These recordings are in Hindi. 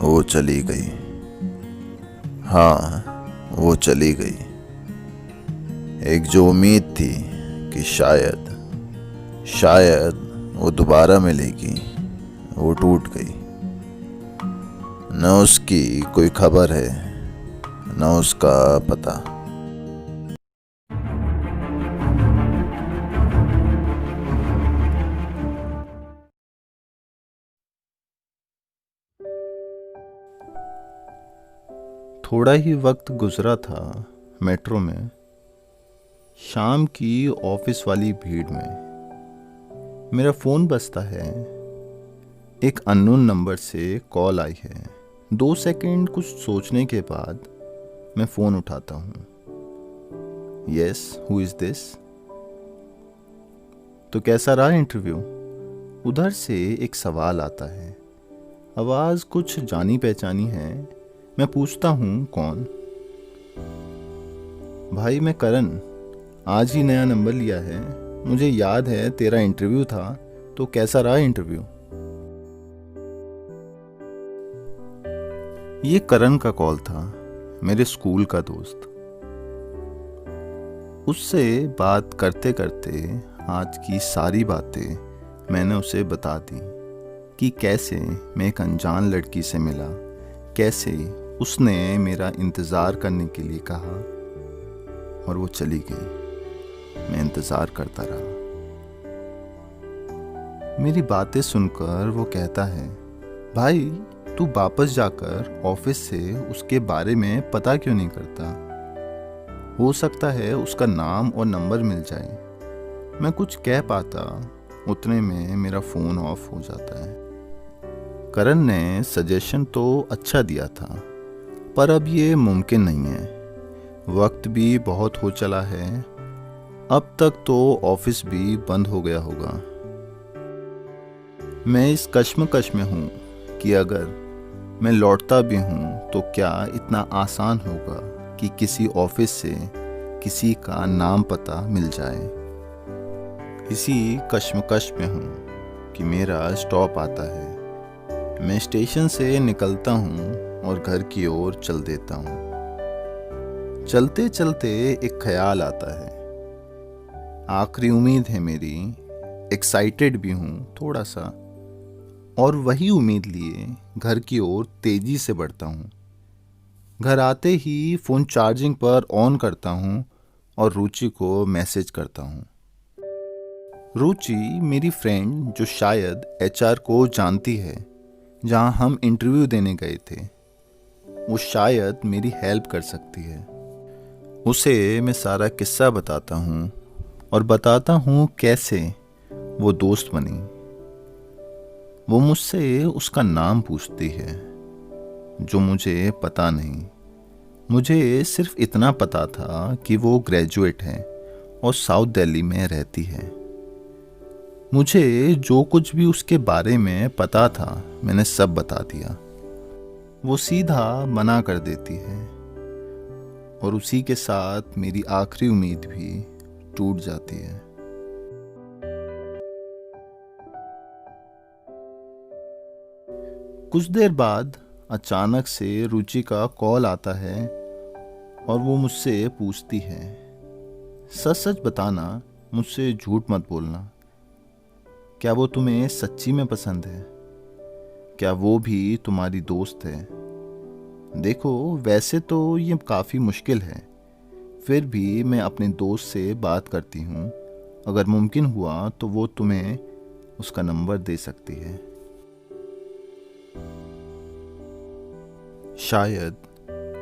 वो चली गई। हाँ, वो चली गई। एक जो उम्मीद थी कि शायद वो दोबारा मिलेगी, वो टूट गई। न उसकी कोई खबर है, न उसका पता। थोड़ा ही वक्त गुजरा था मेट्रो में, शाम की ऑफिस वाली भीड़ में। मेरा फ़ोन बजता है, एक अननोन नंबर से कॉल आई है। 2 सेकंड कुछ सोचने के बाद मैं फ़ोन उठाता हूँ। Yes, who is this? तो कैसा रहा इंटरव्यू? उधर से एक सवाल आता है। आवाज़ कुछ जानी पहचानी है। मैं पूछता हूँ, कौन? भाई, मैं करण, आज ही नया नंबर लिया है। मुझे याद है तेरा इंटरव्यू था, तो कैसा रहा इंटरव्यू? ये करण का कॉल था, मेरे स्कूल का दोस्त। उससे बात करते करते आज की सारी बातें मैंने उसे बता दी कि कैसे मैं एक अनजान लड़की से मिला, कैसे उसने मेरा इंतज़ार करने के लिए कहा और वो चली गई। मैं इंतज़ार करता रहा। मेरी बातें सुनकर वो कहता है, भाई तू वापस जाकर ऑफिस से उसके बारे में पता क्यों नहीं करता? हो सकता है उसका नाम और नंबर मिल जाए। मैं कुछ कह पाता, उतने में मेरा फ़ोन ऑफ हो जाता है। करण ने सजेशन तो अच्छा दिया था, पर अब ये मुमकिन नहीं है। वक्त भी बहुत हो चला है। अब तक तो ऑफिस भी बंद हो गया होगा। मैं इस कश्मकश में हूँ कि अगर मैं लौटता भी हूँ तो क्या इतना आसान होगा कि किसी ऑफिस से किसी का नाम पता मिल जाए। इसी कश्मकश में हूँ कि मेरा स्टॉप आता है। मैं स्टेशन से निकलता हूँ और घर की ओर चल देता हूँ। चलते चलते एक ख्याल आता है। आखिरी उम्मीद है मेरी, एक्साइटेड भी हूँ थोड़ा सा, और वही उम्मीद लिए घर की ओर तेजी से बढ़ता हूँ। घर आते ही फ़ोन चार्जिंग पर ऑन करता हूँ और रुचि को मैसेज करता हूँ। रुचि मेरी फ्रेंड, जो शायद एचआर को जानती है, जहाँ हम इंटरव्यू देने गए थे। वो शायद मेरी हेल्प कर सकती है। उसे मैं सारा किस्सा बताता हूँ और बताता हूँ कैसे वो दोस्त बनी। वो मुझसे उसका नाम पूछती है, जो मुझे पता नहीं। मुझे सिर्फ इतना पता था कि वो ग्रेजुएट है और साउथ दिल्ली में रहती है। मुझे जो कुछ भी उसके बारे में पता था मैंने सब बता दिया। वो सीधा मना कर देती है और उसी के साथ मेरी आखिरी उम्मीद भी टूट जाती है। कुछ देर बाद अचानक से रुचि का कॉल आता है और वो मुझसे पूछती है, सच सच बताना, मुझसे झूठ मत बोलना, क्या वो तुम्हें सच्ची में पसंद है? क्या वो भी तुम्हारी दोस्त है? देखो, वैसे तो ये काफ़ी मुश्किल है, फिर भी मैं अपने दोस्त से बात करती हूँ। अगर मुमकिन हुआ तो वो तुम्हें उसका नंबर दे सकती है। शायद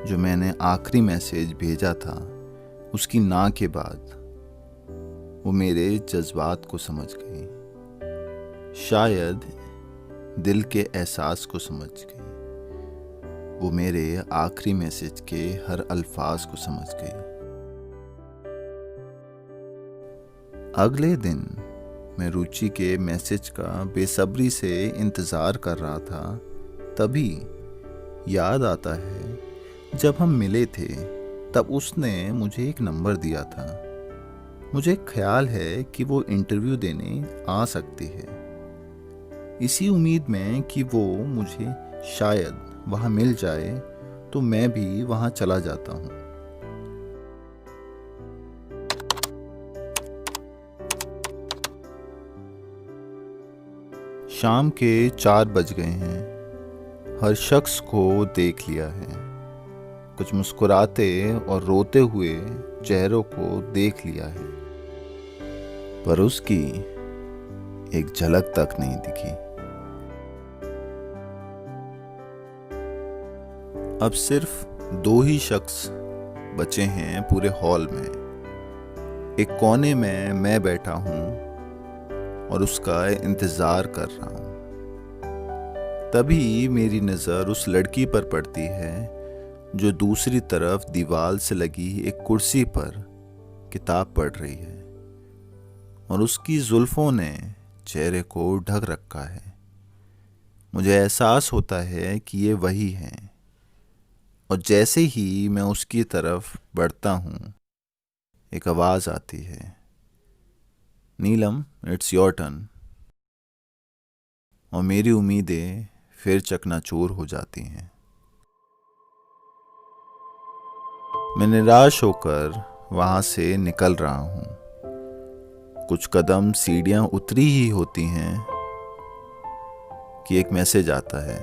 जो मैंने आखिरी मैसेज भेजा था, उसकी ना के बाद वो मेरे जज्बात को समझ गई। शायद दिल के एहसास को समझ गई। वो मेरे आखिरी मैसेज के हर अल्फाज को समझ गई। अगले दिन मैं रुचि के मैसेज का बेसब्री से इंतज़ार कर रहा था। तभी याद आता है, जब हम मिले थे तब उसने मुझे एक नंबर दिया था। मुझे ख्याल है कि वो इंटरव्यू देने आ सकती है, इसी उम्मीद में कि वो मुझे शायद वहाँ मिल जाए तो मैं भी वहाँ चला जाता हूँ। शाम के 4 बज गए हैं। हर शख्स को देख लिया है। कुछ मुस्कुराते और रोते हुए चेहरों को देख लिया है, पर उसकी एक झलक तक नहीं दिखी। अब सिर्फ 2 ही शख्स बचे हैं पूरे हॉल में। एक कोने में मैं बैठा हूं और उसका इंतजार कर रहा हूं। तभी मेरी नज़र उस लड़की पर पड़ती है जो दूसरी तरफ दीवार से लगी एक कुर्सी पर किताब पढ़ रही है, और उसकी जुल्फों ने चेहरे को ढक रखा है। मुझे एहसास होता है कि ये वही हैं, और जैसे ही मैं उसकी तरफ बढ़ता हूँ एक आवाज़ आती है, नीलम, इट्स योर टर्न। और मेरी उम्मीदें फिर चकनाचूर हो जाती हैं। मैं निराश होकर वहाँ से निकल रहा हूँ। कुछ कदम सीढ़ियाँ उतरी ही होती हैं कि एक मैसेज आता है,